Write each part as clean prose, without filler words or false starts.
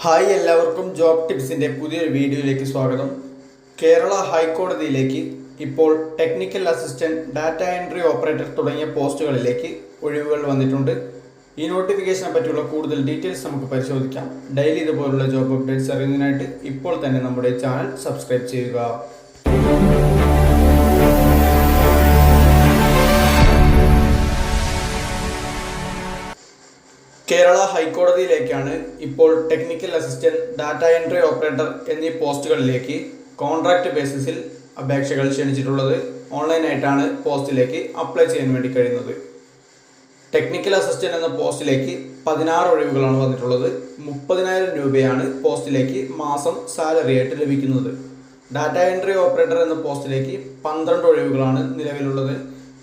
Hi എല്ലാവർക്കും job ടിപ്സിൻ്റെ പുതിയൊരു വീഡിയോയിലേക്ക് സ്വാഗതം. കേരള ഹൈക്കോടതിയിലേക്ക് ഇപ്പോൾ technical assistant, data entry operator തുടങ്ങിയ പോസ്റ്റുകളിലേക്ക് ഒഴിവുകൾ വന്നിട്ടുണ്ട്. ഈ നോട്ടിഫിക്കേഷനെ പറ്റിയുള്ള കൂടുതൽ ഡീറ്റെയിൽസ് നമുക്ക് പരിശോധിക്കാം. ഡെയിലി ഇതുപോലുള്ള ജോബ് അപ്ഡേറ്റ്സ് അറിയുന്നതിനായിട്ട് ഇപ്പോൾ തന്നെ നമ്മുടെ ചാനൽ സബ്സ്ക്രൈബ് ചെയ്യുക. കേരള ഹൈക്കോടതിയിലേക്കാണ് ഇപ്പോൾ technical assistant, data entry operator എന്നീ പോസ്റ്റുകളിലേക്ക് കോൺട്രാക്ട് ബേസിസിൽ അപേക്ഷകൾ ക്ഷണിച്ചിട്ടുള്ളത്. ഓൺലൈനായിട്ടാണ് പോസ്റ്റിലേക്ക് അപ്ലൈ ചെയ്യാൻ വേണ്ടി കഴിയുന്നത്. ടെക്നിക്കൽ അസിസ്റ്റന്റ് എന്ന പോസ്റ്റിലേക്ക് 16 ഒഴിവുകളാണ് വന്നിട്ടുള്ളത്. 30,000 രൂപയാണ് പോസ്റ്റിലേക്ക് മാസം സാലറി ആയിട്ട് ലഭിക്കുന്നത്. ഡാറ്റ എൻട്രി ഓപ്പറേറ്റർ എന്ന പോസ്റ്റിലേക്ക് 12 ഒഴിവുകളാണ് നിലവിലുള്ളത്.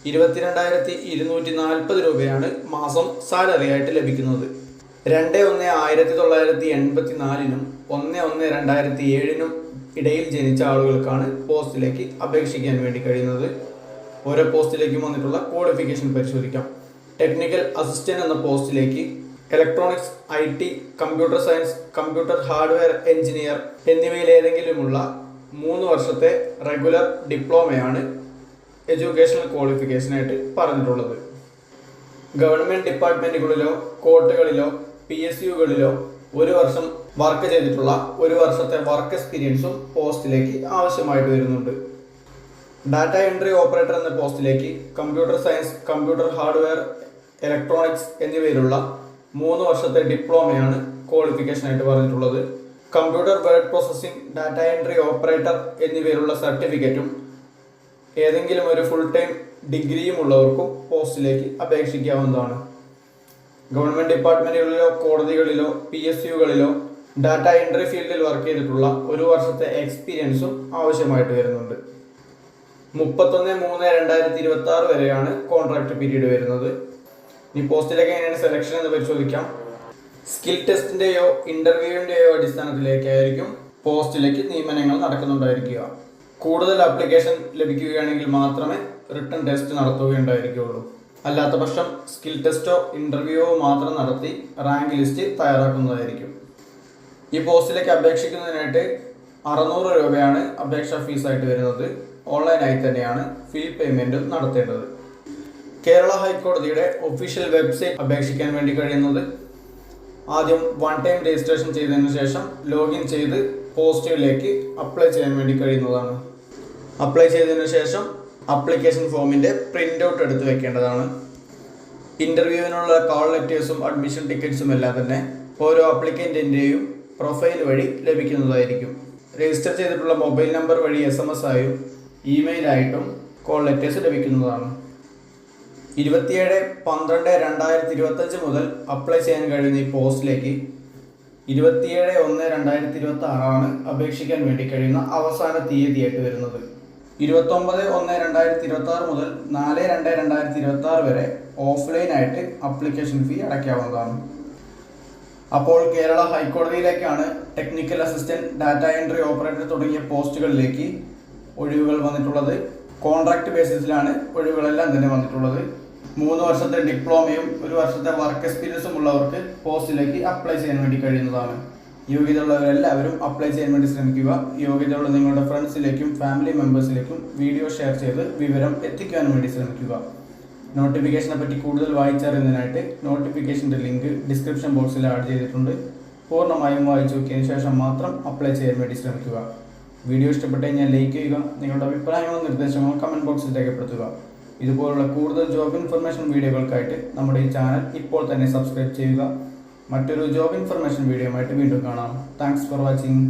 22,240 രൂപയാണ് മാസം സാലറി ആയിട്ട് ലഭിക്കുന്നത്. 2/1/1984 1/1/2007 ഇടയിൽ ജനിച്ച ആളുകൾക്കാണ് പോസ്റ്റിലേക്ക് അപേക്ഷിക്കാൻ വേണ്ടി കഴിയുന്നത്. ഓരോ പോസ്റ്റിലേക്കും വന്നിട്ടുള്ള ക്വാളിഫിക്കേഷൻ പരിശോധിക്കാം. ടെക്നിക്കൽ അസിസ്റ്റന്റ് എന്ന പോസ്റ്റിലേക്ക് electronics, IT, computer science, computer hardware engineer എന്നിവയിൽ ഏതെങ്കിലുമുള്ള 3 വർഷത്തെ റെഗുലർ ഡിപ്ലോമയാണ് എഡ്യൂക്കേഷണൽ ക്വാളിഫിക്കേഷനായിട്ട് പറഞ്ഞിട്ടുള്ളത്. ഗവൺമെൻറ് ഡിപ്പാർട്ട്മെൻറ്റുകളിലോ കോർട്ടുകളിലോ PSUകളിലോ 1 വർഷം വർക്ക് ചെയ്തിട്ടുള്ള 1 വർഷത്തെ വർക്ക് എക്സ്പീരിയൻസും പോസ്റ്റിലേക്ക് ആവശ്യമായിട്ട് വരുന്നുണ്ട്. ഡാറ്റ എൻട്രി ഓപ്പറേറ്റർ എന്ന പോസ്റ്റിലേക്ക് computer science, computer hardware, electronics എന്നിവയിലുള്ള 3 വർഷത്തെ ഡിപ്ലോമയാണ് ക്വാളിഫിക്കേഷനായിട്ട് പറഞ്ഞിട്ടുള്ളത്. Computer word processing, data entry operator എന്നിവയിലുള്ള സർട്ടിഫിക്കറ്റും ഏതെങ്കിലും ഒരു ഫുൾ ടൈം ഡിഗ്രിയും ഉള്ളവർക്കും പോസ്റ്റിലേക്ക് അപേക്ഷിക്കാവുന്നതാണ്. ഗവൺമെൻറ് ഡിപ്പാർട്ട്മെൻറ്റുകളിലോ കോടതികളിലോ PSUകളിലോ ഡാറ്റ എൻട്രി ഫീൽഡിൽ വർക്ക് ചെയ്തിട്ടുള്ള 1 വർഷത്തെ എക്സ്പീരിയൻസും ആവശ്യമായിട്ട് വരുന്നുണ്ട്. 31/3/2026 വരെയാണ് കോൺട്രാക്ട് പീരീഡ് വരുന്നത്. ഈ പോസ്റ്റിലേക്ക് എങ്ങനെയാണ് സെലക്ഷൻ എന്ന് പരിശോധിക്കാം. സ്കിൽ ടെസ്റ്റിൻ്റെയോ ഇൻ്റർവ്യൂവിൻ്റെയോ അടിസ്ഥാനത്തിലേക്കായിരിക്കും പോസ്റ്റിലേക്ക് നിയമനങ്ങൾ നടക്കുന്നുണ്ടായിരിക്കുക. കൂടുതൽ ആപ്ലിക്കേഷൻ ലഭിക്കുകയാണെങ്കിൽ മാത്രമേ റിട്ടൺ ടെസ്റ്റ് നടത്തുകയുണ്ടായിരിക്കുകയുള്ളൂ. അല്ലാത്ത പക്ഷം സ്കിൽ ടെസ്റ്റോ ഇൻ്റർവ്യൂവോ മാത്രം നടത്തി റാങ്ക് ലിസ്റ്റ് തയ്യാറാക്കുന്നതായിരിക്കും. ഈ പോസ്റ്റിലേക്ക് അപേക്ഷിക്കുന്നതിനായിട്ട് 600 രൂപയാണ് അപേക്ഷാ ഫീസായിട്ട് വരുന്നത്. ഓൺലൈനായി തന്നെയാണ് ഫീ പേയ്മെൻറ്റും നടത്തേണ്ടത്. കേരള ഹൈക്കോടതിയുടെ ഒഫീഷ്യൽ വെബ്സൈറ്റ് അപേക്ഷിക്കാൻ വേണ്ടി കഴിയുന്നത് ആദ്യം 1 ടൈം രജിസ്ട്രേഷൻ ചെയ്തതിനു ശേഷം ലോഗിൻ ചെയ്ത് പോസ്റ്റുകളിലേക്ക് അപ്ലൈ ചെയ്യാൻ വേണ്ടി കഴിയുന്നതാണ്. അപ്ലൈ ചെയ്തതിനു ശേഷം അപ്ലിക്കേഷൻ ഫോമിൻ്റെ പ്രിൻ്റ് ഔട്ട് എടുത്ത് വെക്കേണ്ടതാണ്. ഇൻ്റർവ്യൂവിനുള്ള കോൾ ലെറ്റേഴ്സും അഡ്മിഷൻ ടിക്കറ്റ്സും എല്ലാം തന്നെ ഓരോ അപ്ലിക്കൻറ്റിൻ്റെയും പ്രൊഫൈൽ വഴി ലഭിക്കുന്നതായിരിക്കും. രജിസ്റ്റർ ചെയ്തിട്ടുള്ള മൊബൈൽ നമ്പർ വഴി SMS ആയും ഇമെയിലായിട്ടും കോൾ ലെറ്റേഴ്സ് ലഭിക്കുന്നതാണ്. 27/12/2025 മുതൽ അപ്ലൈ ചെയ്യാൻ കഴിയുന്ന ഈ പോസ്റ്റിലേക്ക് 27/1/2026 അപേക്ഷിക്കാൻ വേണ്ടി കഴിയുന്ന അവസാന തീയതിയായിട്ട് വരുന്നത്. 29/1/2026 മുതൽ 4/2/2026 വരെ ഓഫ്ലൈനായിട്ട് അപ്ലിക്കേഷൻ ഫീ അടയ്ക്കാവുന്നതാണ്. അപ്പോൾ കേരള ഹൈക്കോടതിയിലേക്കാണ് technical assistant, data entry operator തുടങ്ങിയ പോസ്റ്റുകളിലേക്ക് ഒഴിവുകൾ വന്നിട്ടുള്ളത്. കോൺട്രാക്ട് ബേസിസിലാണ് ഒഴിവുകളെല്ലാം തന്നെ വന്നിട്ടുള്ളത്. 3 വർഷത്തെ ഡിപ്ലോമയും 1 വർഷത്തെ വർക്ക് എക്സ്പീരിയൻസും ഉള്ളവർക്ക് പോസ്റ്റിലേക്ക് അപ്ലൈ ചെയ്യാൻ വേണ്ടി കഴിയുന്നതാണ്. യോഗ്യതയുള്ളവരെല്ലാവരും അപ്ലൈ ചെയ്യാൻ വേണ്ടി ശ്രമിക്കുക. യോഗ്യതയുള്ള നിങ്ങളുടെ ഫ്രണ്ട്സിലേക്കും ഫാമിലി മെമ്പേഴ്സിലേക്കും വീഡിയോ ഷെയർ ചെയ്ത് വിവരം എത്തിക്കാൻ വേണ്ടി ശ്രമിക്കുക. നോട്ടിഫിക്കേഷനെ പറ്റി കൂടുതൽ വായിച്ചറിയുന്നതിനായിട്ട് നോട്ടിഫിക്കേഷൻ്റെ ലിങ്ക് ഡിസ്ക്രിപ്ഷൻ ബോക്സിൽ ആഡ് ചെയ്തിട്ടുണ്ട്. പൂർണ്ണമായും വായിച്ചു നോക്കിയതിന് ശേഷം മാത്രം അപ്ലൈ ചെയ്യാൻ വേണ്ടി ശ്രമിക്കുക. വീഡിയോ ഇഷ്ടപ്പെട്ട് കഴിഞ്ഞാൽ ലൈക്ക് ചെയ്യുക. നിങ്ങളുടെ അഭിപ്രായങ്ങളും നിർദ്ദേശങ്ങളും കമൻറ്റ് ബോക്സിൽ രേഖപ്പെടുത്തുക. ഇതുപോലുള്ള കൂടുതൽ ജോബ് ഇൻഫർമേഷൻ വീഡിയോകൾക്കായിട്ട് നമ്മുടെ ഈ ചാനൽ ഇപ്പോൾ തന്നെ സബ്സ്ക്രൈബ് ചെയ്യുക. മറ്റൊരു ജോബ് ഇൻഫർമേഷൻ വീഡിയോയുമായിട്ട് വീണ്ടും കാണാം. Thanks for watching.